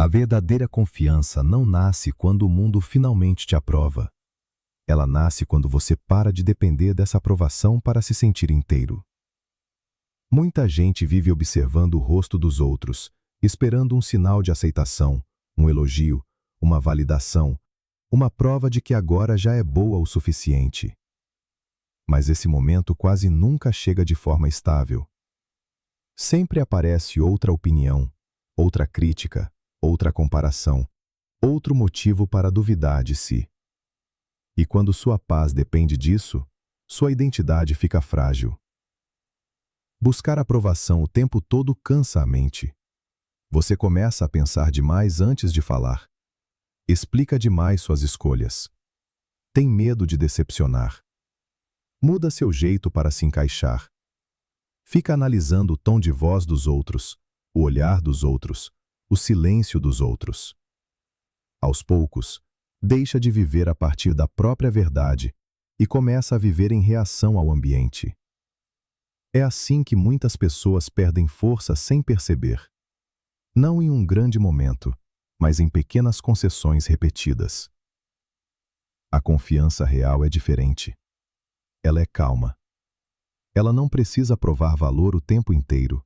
A verdadeira confiança não nasce quando o mundo finalmente te aprova. Ela nasce quando você para de depender dessa aprovação para se sentir inteiro. Muita gente vive observando o rosto dos outros, esperando um sinal de aceitação, um elogio, uma validação, uma prova de que agora já é boa o suficiente. Mas esse momento quase nunca chega de forma estável. Sempre aparece outra opinião, outra crítica, outra comparação, outro motivo para duvidar de si. E quando sua paz depende disso, sua identidade fica frágil. Buscar aprovação o tempo todo cansa a mente. Você começa a pensar demais antes de falar. Explica demais suas escolhas. Tem medo de decepcionar. Muda seu jeito para se encaixar. Fica analisando o tom de voz dos outros, o olhar dos outros, o silêncio dos outros. Aos poucos, deixa de viver a partir da própria verdade e começa a viver em reação ao ambiente. É assim que muitas pessoas perdem força sem perceber. Não em um grande momento, mas em pequenas concessões repetidas. A confiança real é diferente. Ela é calma. Ela não precisa provar valor o tempo inteiro.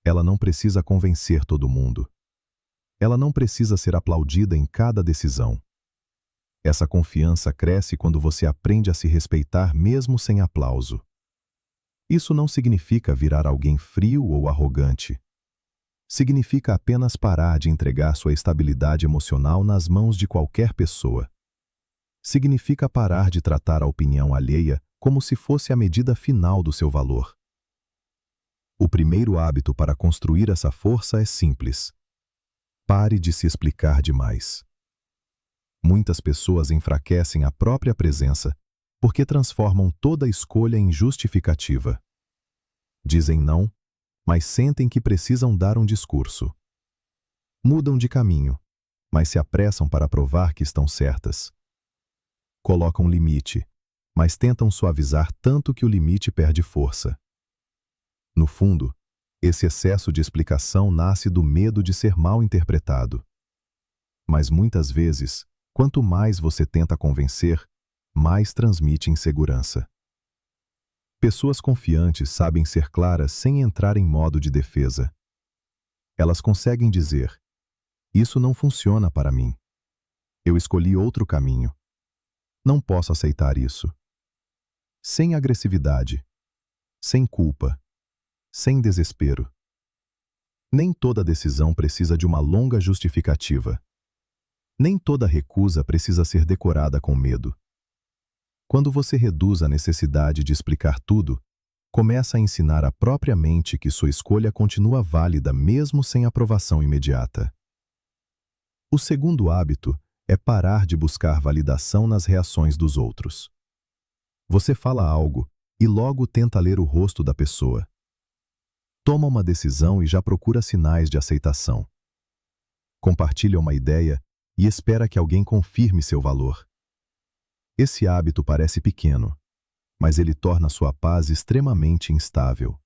Ela não precisa convencer todo mundo. Ela não precisa ser aplaudida em cada decisão. Essa confiança cresce quando você aprende a se respeitar mesmo sem aplauso. Isso não significa virar alguém frio ou arrogante. Significa apenas parar de entregar sua estabilidade emocional nas mãos de qualquer pessoa. Significa parar de tratar a opinião alheia como se fosse a medida final do seu valor. O primeiro hábito para construir essa força é simples. Pare de se explicar demais. Muitas pessoas enfraquecem a própria presença porque transformam toda escolha em justificativa. Dizem não, mas sentem que precisam dar um discurso. Mudam de caminho, mas se apressam para provar que estão certas. Colocam limite, mas tentam suavizar tanto que o limite perde força. No fundo, esse excesso de explicação nasce do medo de ser mal interpretado. Mas muitas vezes, quanto mais você tenta convencer, mais transmite insegurança. Pessoas confiantes sabem ser claras sem entrar em modo de defesa. Elas conseguem dizer: "Isso não funciona para mim. Eu escolhi outro caminho. Não posso aceitar isso." Sem agressividade, sem culpa, sem desespero. Nem toda decisão precisa de uma longa justificativa. Nem toda recusa precisa ser decorada com medo. Quando você reduz a necessidade de explicar tudo, começa a ensinar à própria mente que sua escolha continua válida mesmo sem aprovação imediata. O segundo hábito é parar de buscar validação nas reações dos outros. Você fala algo e logo tenta ler o rosto da pessoa. Toma uma decisão e já procura sinais de aceitação. Compartilha uma ideia e espera que alguém confirme seu valor. Esse hábito parece pequeno, mas ele torna sua paz extremamente instável.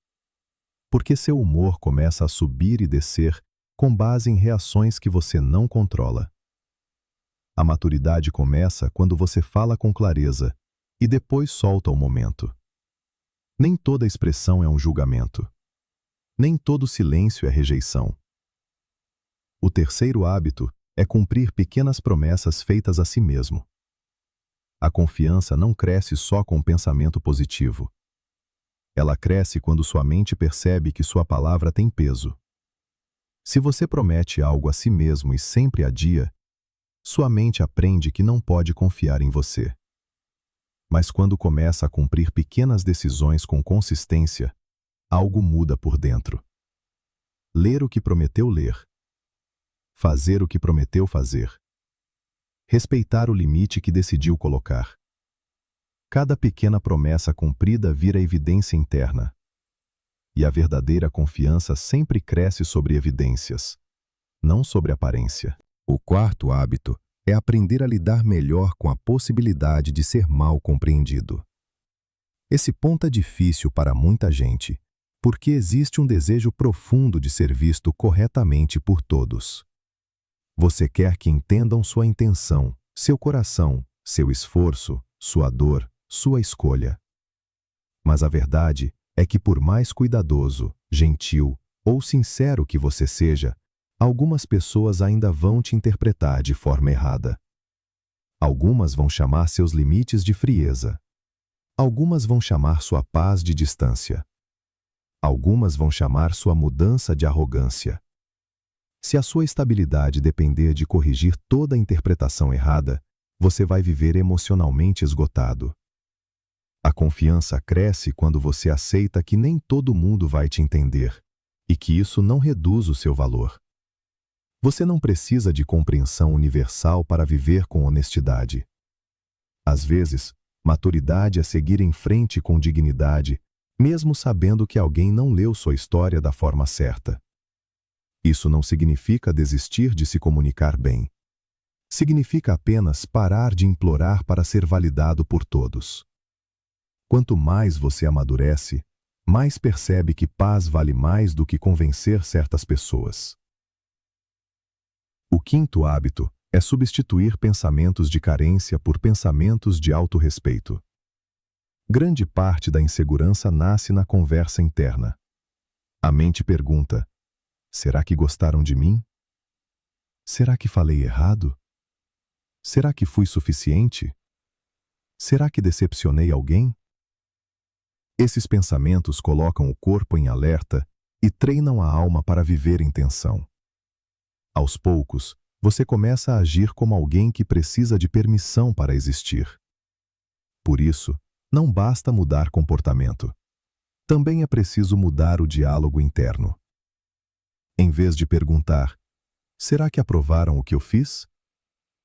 Porque seu humor começa a subir e descer com base em reações que você não controla. A maturidade começa quando você fala com clareza e depois solta o momento. Nem toda expressão é um julgamento. Nem todo silêncio é rejeição. O terceiro hábito é cumprir pequenas promessas feitas a si mesmo. A confiança não cresce só com pensamento positivo. Ela cresce quando sua mente percebe que sua palavra tem peso. Se você promete algo a si mesmo e sempre adia, sua mente aprende que não pode confiar em você. Mas quando começa a cumprir pequenas decisões com consistência, algo muda por dentro. Ler o que prometeu ler. Fazer o que prometeu fazer. Respeitar o limite que decidiu colocar. Cada pequena promessa cumprida vira evidência interna. E a verdadeira confiança sempre cresce sobre evidências, não sobre aparência. O quarto hábito é aprender a lidar melhor com a possibilidade de ser mal compreendido. Esse ponto é difícil para muita gente, porque existe um desejo profundo de ser visto corretamente por todos. Você quer que entendam sua intenção, seu coração, seu esforço, sua dor, sua escolha. Mas a verdade é que por mais cuidadoso, gentil ou sincero que você seja, algumas pessoas ainda vão te interpretar de forma errada. Algumas vão chamar seus limites de frieza. Algumas vão chamar sua paz de distância. Algumas vão chamar sua mudança de arrogância. Se a sua estabilidade depender de corrigir toda a interpretação errada, você vai viver emocionalmente esgotado. A confiança cresce quando você aceita que nem todo mundo vai te entender e que isso não reduz o seu valor. Você não precisa de compreensão universal para viver com honestidade. Às vezes, maturidade é seguir em frente com dignidade, mesmo sabendo que alguém não leu sua história da forma certa. Isso não significa desistir de se comunicar bem. Significa apenas parar de implorar para ser validado por todos. Quanto mais você amadurece, mais percebe que paz vale mais do que convencer certas pessoas. O quinto hábito é substituir pensamentos de carência por pensamentos de autorrespeito. Grande parte da insegurança nasce na conversa interna. A mente pergunta: será que gostaram de mim? Será que falei errado? Será que fui suficiente? Será que decepcionei alguém? Esses pensamentos colocam o corpo em alerta e treinam a alma para viver em tensão. Aos poucos, você começa a agir como alguém que precisa de permissão para existir. Por isso, não basta mudar comportamento. Também é preciso mudar o diálogo interno. Em vez de perguntar: será que aprovaram o que eu fiz?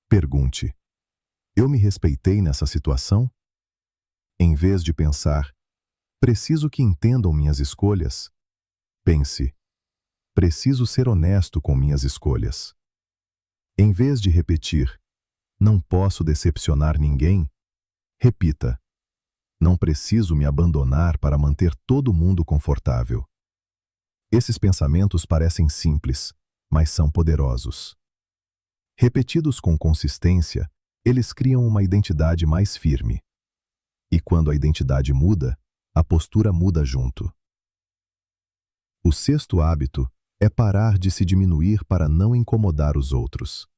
Pergunte: eu me respeitei nessa situação? Em vez de pensar: preciso que entendam minhas escolhas, pense: preciso ser honesto com minhas escolhas. Em vez de repetir: não posso decepcionar ninguém, repita: não preciso me abandonar para manter todo mundo confortável. Esses pensamentos parecem simples, mas são poderosos. Repetidos com consistência, eles criam uma identidade mais firme. E quando a identidade muda, a postura muda junto. O sexto hábito é parar de se diminuir para não incomodar os outros.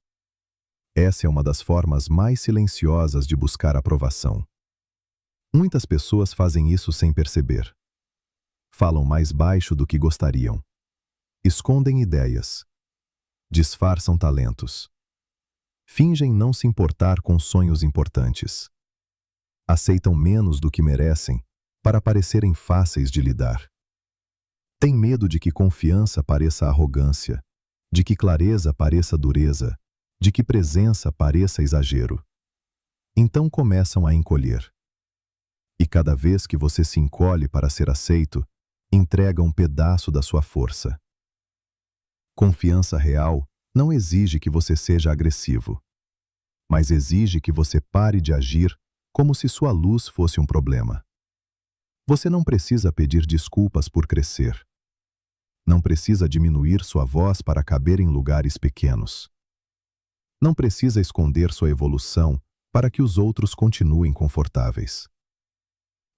Essa é uma das formas mais silenciosas de buscar aprovação. Muitas pessoas fazem isso sem perceber. Falam mais baixo do que gostariam. Escondem ideias. Disfarçam talentos. Fingem não se importar com sonhos importantes. Aceitam menos do que merecem para parecerem fáceis de lidar. Têm medo de que confiança pareça arrogância, de que clareza pareça dureza, de que presença pareça exagero. Então começam a encolher. E cada vez que você se encolhe para ser aceito, entrega um pedaço da sua força. Confiança real não exige que você seja agressivo, mas exige que você pare de agir como se sua luz fosse um problema. Você não precisa pedir desculpas por crescer. Não precisa diminuir sua voz para caber em lugares pequenos. Não precisa esconder sua evolução para que os outros continuem confortáveis.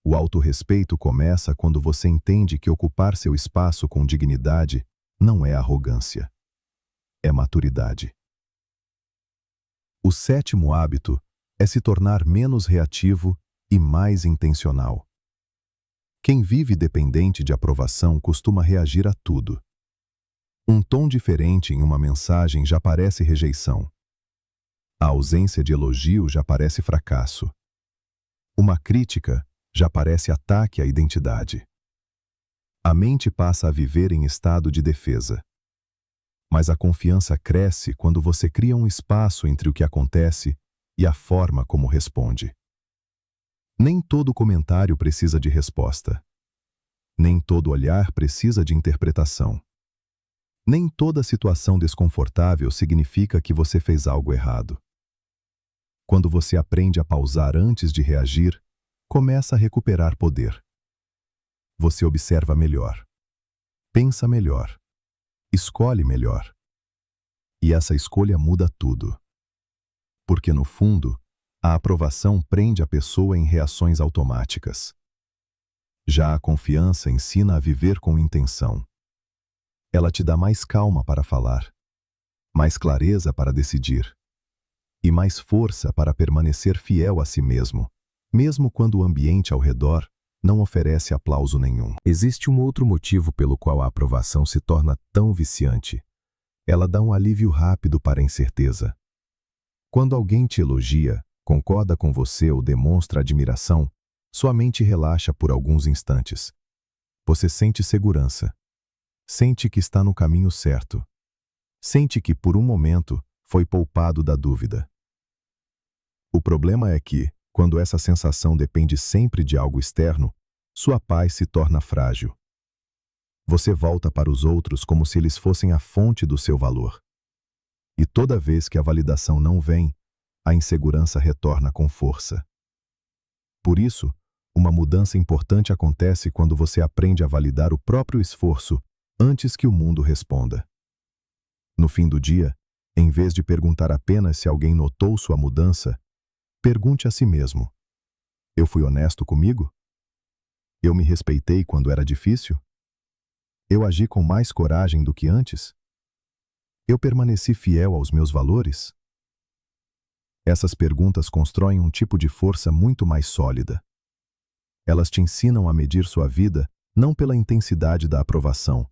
O autorrespeito começa quando você entende que ocupar seu espaço com dignidade não é arrogância. É maturidade. O sétimo hábito é se tornar menos reativo e mais intencional. Quem vive dependente de aprovação costuma reagir a tudo. Um tom diferente em uma mensagem já parece rejeição. A ausência de elogio já parece fracasso. Uma crítica já parece ataque à identidade. A mente passa a viver em estado de defesa. Mas a confiança cresce quando você cria um espaço entre o que acontece e a forma como responde. Nem todo comentário precisa de resposta. Nem todo olhar precisa de interpretação. Nem toda situação desconfortável significa que você fez algo errado. Quando você aprende a pausar antes de reagir, começa a recuperar poder. Você observa melhor. Pensa melhor. Escolhe melhor. E essa escolha muda tudo. Porque, no fundo, a aprovação prende a pessoa em reações automáticas. Já a confiança ensina a viver com intenção. Ela te dá mais calma para falar, mais clareza para decidir e mais força para permanecer fiel a si mesmo, mesmo quando o ambiente ao redor não oferece aplauso nenhum. Existe um outro motivo pelo qual a aprovação se torna tão viciante. Ela dá um alívio rápido para a incerteza. Quando alguém te elogia, concorda com você ou demonstra admiração, sua mente relaxa por alguns instantes. Você sente segurança. Sente que está no caminho certo. Sente que, por um momento, foi poupado da dúvida. O problema é que, quando essa sensação depende sempre de algo externo, sua paz se torna frágil. Você volta para os outros como se eles fossem a fonte do seu valor. E toda vez que a validação não vem, a insegurança retorna com força. Por isso, uma mudança importante acontece quando você aprende a validar o próprio esforço antes que o mundo responda. No fim do dia, em vez de perguntar apenas se alguém notou sua mudança, pergunte a si mesmo: eu fui honesto comigo? Eu me respeitei quando era difícil? Eu agi com mais coragem do que antes? Eu permaneci fiel aos meus valores? Essas perguntas constroem um tipo de força muito mais sólida. Elas te ensinam a medir sua vida não pela intensidade da aprovação,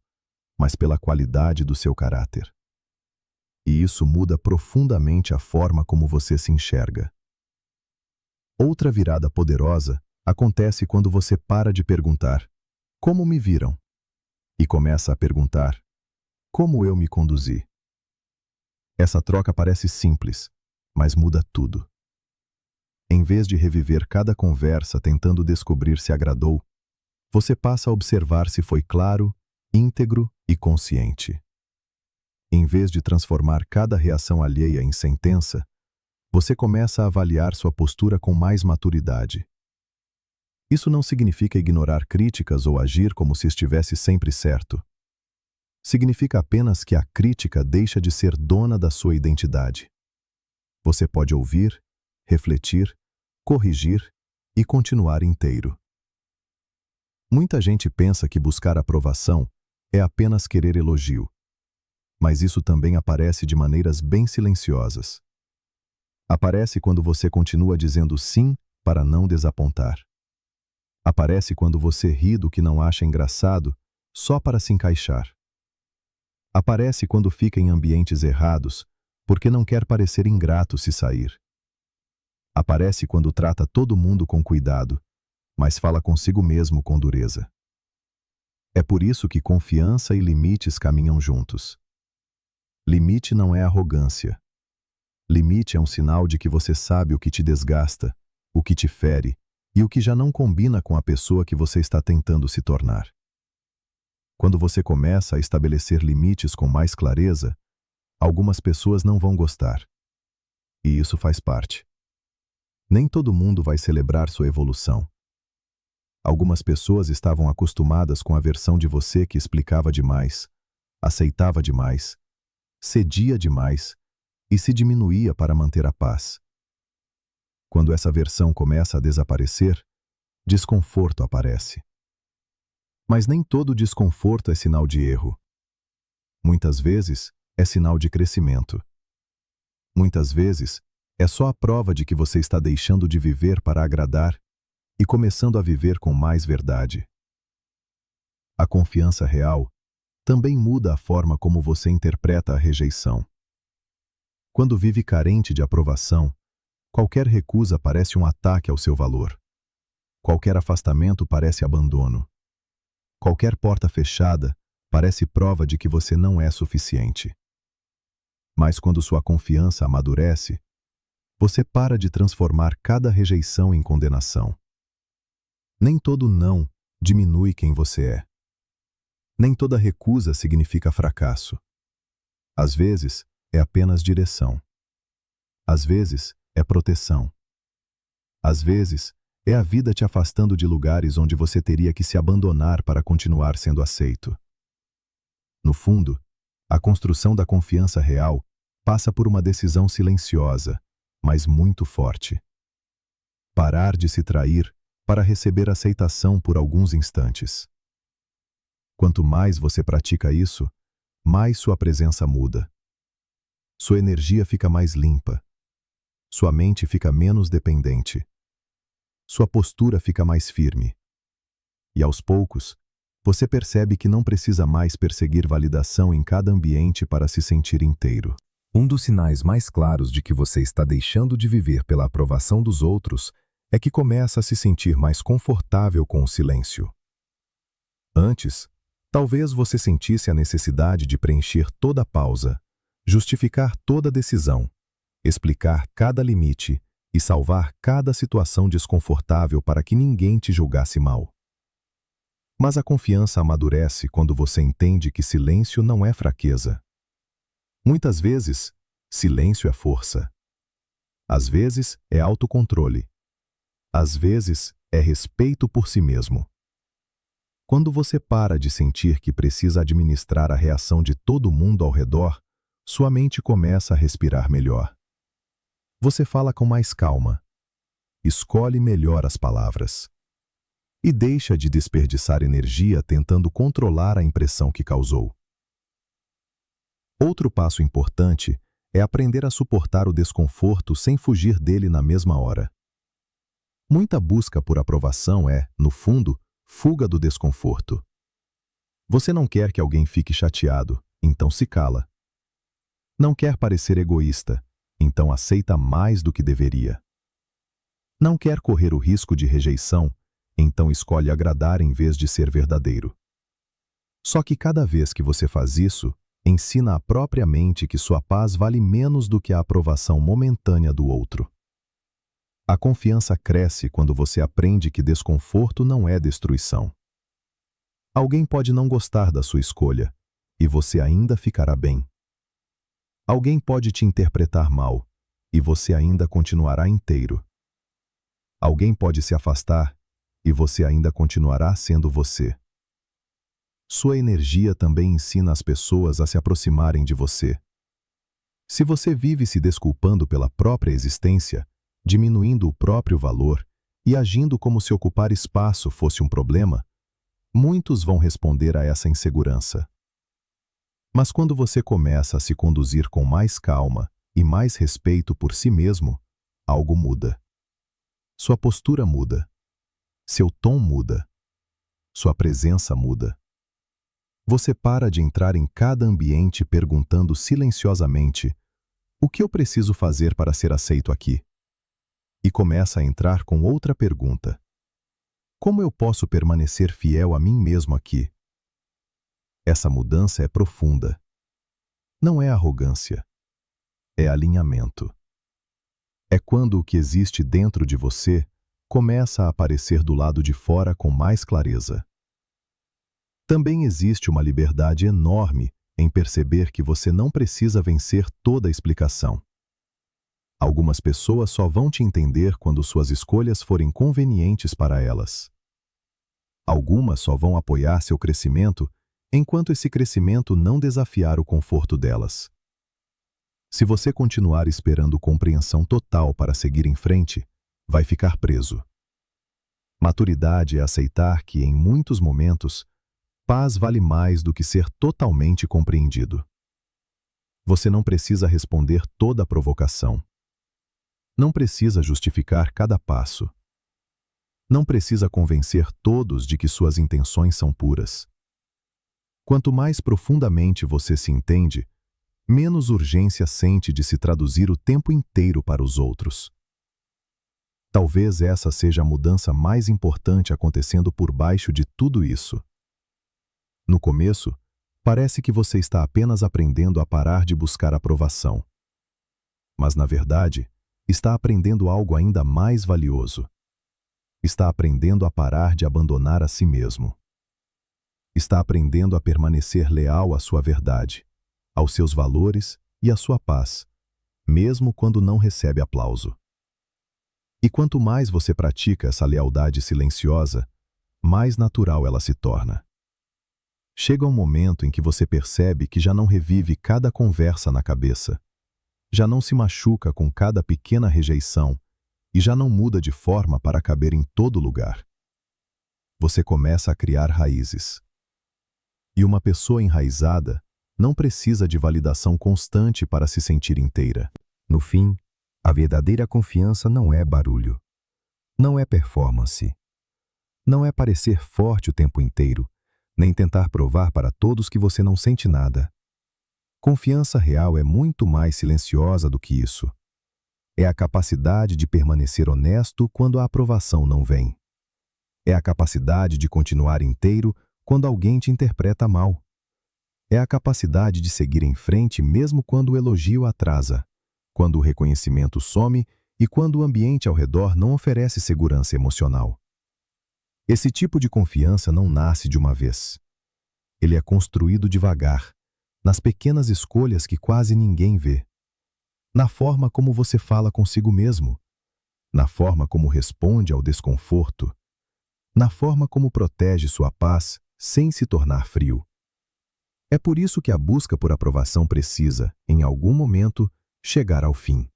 mas pela qualidade do seu caráter. E isso muda profundamente a forma como você se enxerga. Outra virada poderosa acontece quando você para de perguntar: como me viram? E começa a perguntar: como eu me conduzi? Essa troca parece simples, mas muda tudo. Em vez de reviver cada conversa tentando descobrir se agradou, você passa a observar se foi claro, íntegro e consciente. Em vez de transformar cada reação alheia em sentença, você começa a avaliar sua postura com mais maturidade. Isso não significa ignorar críticas ou agir como se estivesse sempre certo. Significa apenas que a crítica deixa de ser dona da sua identidade. Você pode ouvir, refletir, corrigir e continuar inteiro. Muita gente pensa que buscar aprovação é apenas querer elogio, mas isso também aparece de maneiras bem silenciosas. Aparece quando você continua dizendo sim para não desapontar. Aparece quando você ri do que não acha engraçado só para se encaixar. Aparece quando fica em ambientes errados porque não quer parecer ingrato se sair. Aparece quando trata todo mundo com cuidado, mas fala consigo mesmo com dureza. É por isso que confiança e limites caminham juntos. Limite não é arrogância. Limite é um sinal de que você sabe o que te desgasta, o que te fere e o que já não combina com a pessoa que você está tentando se tornar. Quando você começa a estabelecer limites com mais clareza, algumas pessoas não vão gostar. E isso faz parte. Nem todo mundo vai celebrar sua evolução. Algumas pessoas estavam acostumadas com a versão de você que explicava demais, aceitava demais, cedia demais e se diminuía para manter a paz. Quando essa versão começa a desaparecer, desconforto aparece. Mas nem todo desconforto é sinal de erro. Muitas vezes, é sinal de crescimento. Muitas vezes, é só a prova de que você está deixando de viver para agradar e começando a viver com mais verdade. A confiança real também muda a forma como você interpreta a rejeição. Quando vive carente de aprovação, qualquer recusa parece um ataque ao seu valor. Qualquer afastamento parece abandono. Qualquer porta fechada parece prova de que você não é suficiente. Mas quando sua confiança amadurece, você para de transformar cada rejeição em condenação. Nem todo não diminui quem você é. Nem toda recusa significa fracasso. Às vezes, é apenas direção. Às vezes, é proteção. Às vezes, é a vida te afastando de lugares onde você teria que se abandonar para continuar sendo aceito. No fundo, a construção da confiança real passa por uma decisão silenciosa, mas muito forte. Parar de se trair para receber aceitação por alguns instantes. Quanto mais você pratica isso, mais sua presença muda. Sua energia fica mais limpa. Sua mente fica menos dependente. Sua postura fica mais firme. E aos poucos, você percebe que não precisa mais perseguir validação em cada ambiente para se sentir inteiro. Um dos sinais mais claros de que você está deixando de viver pela aprovação dos outros é que começa a se sentir mais confortável com o silêncio. Antes, talvez você sentisse a necessidade de preencher toda a pausa, justificar toda decisão, explicar cada limite e salvar cada situação desconfortável para que ninguém te julgasse mal. Mas a confiança amadurece quando você entende que silêncio não é fraqueza. Muitas vezes, silêncio é força. Às vezes, é autocontrole. Às vezes, é respeito por si mesmo. Quando você para de sentir que precisa administrar a reação de todo mundo ao redor, sua mente começa a respirar melhor. Você fala com mais calma. Escolhe melhor as palavras. E deixa de desperdiçar energia tentando controlar a impressão que causou. Outro passo importante é aprender a suportar o desconforto sem fugir dele na mesma hora. Muita busca por aprovação é, no fundo, fuga do desconforto. Você não quer que alguém fique chateado, então se cala. Não quer parecer egoísta, então aceita mais do que deveria. Não quer correr o risco de rejeição, então escolhe agradar em vez de ser verdadeiro. Só que cada vez que você faz isso, ensina à própria mente que sua paz vale menos do que a aprovação momentânea do outro. A confiança cresce quando você aprende que desconforto não é destruição. Alguém pode não gostar da sua escolha, e você ainda ficará bem. Alguém pode te interpretar mal, e você ainda continuará inteiro. Alguém pode se afastar, e você ainda continuará sendo você. Sua energia também ensina as pessoas a se aproximarem de você. Se você vive se desculpando pela própria existência, diminuindo o próprio valor e agindo como se ocupar espaço fosse um problema, muitos vão responder a essa insegurança. Mas quando você começa a se conduzir com mais calma e mais respeito por si mesmo, algo muda. Sua postura muda. Seu tom muda. Sua presença muda. Você para de entrar em cada ambiente perguntando silenciosamente: o que eu preciso fazer para ser aceito aqui? E começa a entrar com outra pergunta: como eu posso permanecer fiel a mim mesmo aqui? Essa mudança é profunda. Não é arrogância. É alinhamento. É quando o que existe dentro de você começa a aparecer do lado de fora com mais clareza. Também existe uma liberdade enorme em perceber que você não precisa vencer toda a explicação. Algumas pessoas só vão te entender quando suas escolhas forem convenientes para elas. Algumas só vão apoiar seu crescimento enquanto esse crescimento não desafiar o conforto delas. Se você continuar esperando compreensão total para seguir em frente, vai ficar preso. Maturidade é aceitar que, em muitos momentos, paz vale mais do que ser totalmente compreendido. Você não precisa responder toda a provocação. Não precisa justificar cada passo. Não precisa convencer todos de que suas intenções são puras. Quanto mais profundamente você se entende, menos urgência sente de se traduzir o tempo inteiro para os outros. Talvez essa seja a mudança mais importante acontecendo por baixo de tudo isso. No começo, parece que você está apenas aprendendo a parar de buscar aprovação. Mas, na verdade, está aprendendo algo ainda mais valioso. Está aprendendo a parar de abandonar a si mesmo. Está aprendendo a permanecer leal à sua verdade, aos seus valores e à sua paz, mesmo quando não recebe aplauso. E quanto mais você pratica essa lealdade silenciosa, mais natural ela se torna. Chega um momento em que você percebe que já não revive cada conversa na cabeça, já não se machuca com cada pequena rejeição e já não muda de forma para caber em todo lugar. Você começa a criar raízes. E uma pessoa enraizada não precisa de validação constante para se sentir inteira. No fim, a verdadeira confiança não é barulho, não é performance, não é parecer forte o tempo inteiro, nem tentar provar para todos que você não sente nada. Confiança real é muito mais silenciosa do que isso. É a capacidade de permanecer honesto quando a aprovação não vem. É a capacidade de continuar inteiro quando alguém te interpreta mal. É a capacidade de seguir em frente mesmo quando o elogio atrasa, quando o reconhecimento some e quando o ambiente ao redor não oferece segurança emocional. Esse tipo de confiança não nasce de uma vez. Ele é construído devagar, nas pequenas escolhas que quase ninguém vê. Na forma como você fala consigo mesmo, na forma como responde ao desconforto, na forma como protege sua paz sem se tornar frio. É por isso que a busca por aprovação precisa, em algum momento, chegar ao fim.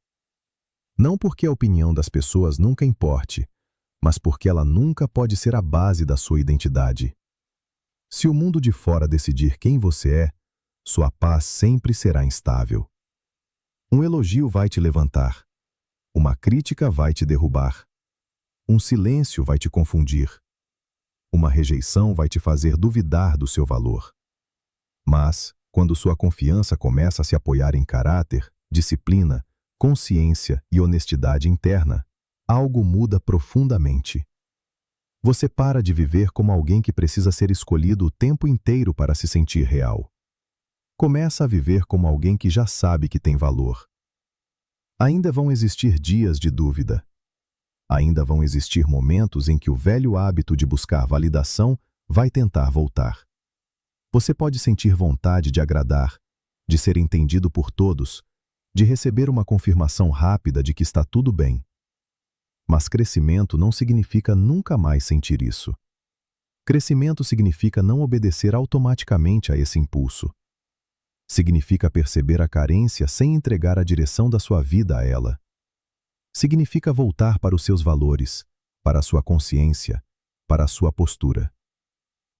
Não porque a opinião das pessoas nunca importe, mas porque ela nunca pode ser a base da sua identidade. Se o mundo de fora decidir quem você é, sua paz sempre será instável. Um elogio vai te levantar, uma crítica vai te derrubar, um silêncio vai te confundir, uma rejeição vai te fazer duvidar do seu valor. Mas, quando sua confiança começa a se apoiar em caráter, disciplina, consciência e honestidade interna, algo muda profundamente. Você para de viver como alguém que precisa ser escolhido o tempo inteiro para se sentir real. Começa a viver como alguém que já sabe que tem valor. Ainda vão existir dias de dúvida. Ainda vão existir momentos em que o velho hábito de buscar validação vai tentar voltar. Você pode sentir vontade de agradar, de ser entendido por todos, de receber uma confirmação rápida de que está tudo bem. Mas crescimento não significa nunca mais sentir isso. Crescimento significa não obedecer automaticamente a esse impulso. Significa perceber a carência sem entregar a direção da sua vida a ela. Significa voltar para os seus valores, para a sua consciência, para a sua postura.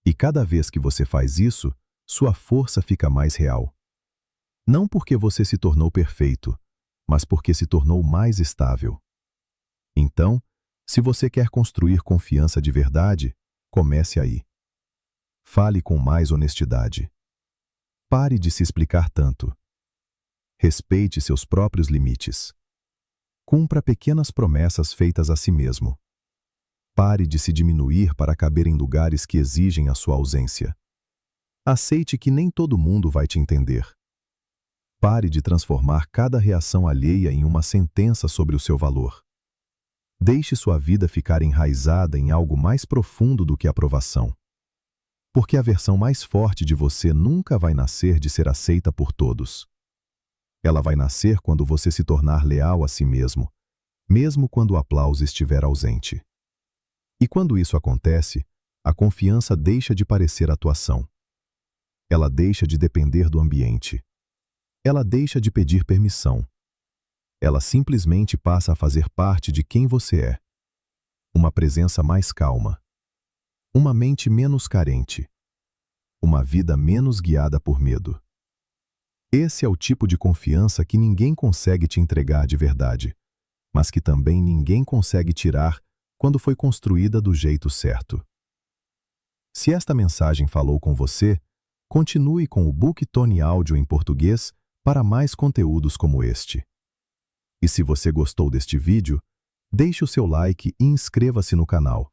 E cada vez que você faz isso, sua força fica mais real. Não porque você se tornou perfeito, mas porque se tornou mais estável. Então, se você quer construir confiança de verdade, comece aí. Fale com mais honestidade. Pare de se explicar tanto. Respeite seus próprios limites. Cumpra pequenas promessas feitas a si mesmo. Pare de se diminuir para caber em lugares que exigem a sua ausência. Aceite que nem todo mundo vai te entender. Pare de transformar cada reação alheia em uma sentença sobre o seu valor. Deixe sua vida ficar enraizada em algo mais profundo do que a aprovação. Porque a versão mais forte de você nunca vai nascer de ser aceita por todos. Ela vai nascer quando você se tornar leal a si mesmo, mesmo quando o aplauso estiver ausente. E quando isso acontece, a confiança deixa de parecer atuação. Ela deixa de depender do ambiente. Ela deixa de pedir permissão. Ela simplesmente passa a fazer parte de quem você é. Uma presença mais calma. Uma mente menos carente. Uma vida menos guiada por medo. Esse é o tipo de confiança que ninguém consegue te entregar de verdade, mas que também ninguém consegue tirar quando foi construída do jeito certo. Se esta mensagem falou com você, continue com o Book Tone Áudio em português para mais conteúdos como este. E se você gostou deste vídeo, deixe o seu like e inscreva-se no canal.